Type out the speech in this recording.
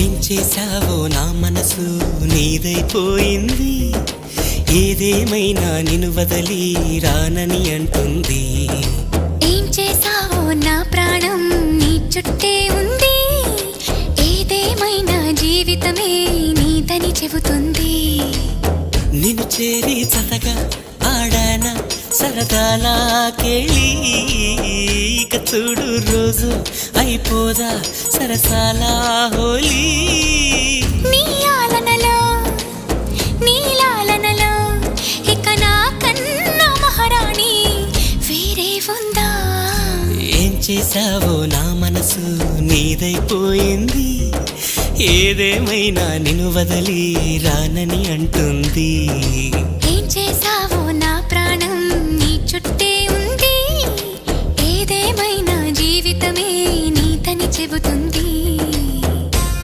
ఏం చేసావో నా మనసు నీదైపోయింది, ఏదేమైనా నిన్ను వదలి రానని అంటుంది. ఏం చేసావో నా ప్రాణం నీ చుట్టే ఉంది, ఏదేమైనా జీవితమే నీదని చెబుతుంది. నిన్ను చేరి చతగా ఆడాన సరదాలా కేళి, ఇక చూడు రోజు అయిపోదా సరసాలా హోలీ. నీ ఆలనలో నీ లాలనలో ఇక నా కన్నా మహారాణి వేరే ఉందా? ఏం చేసావో నా మనసు నీదైపోయింది, ఏదేమైనా నిన్ను వదలి రానని అంటుంది. ఏం చేసావో నా ప్రాణం నీ చుట్టే ఉంది, ఏదేమైనా జీవితమే నీదని చెబుతుంది.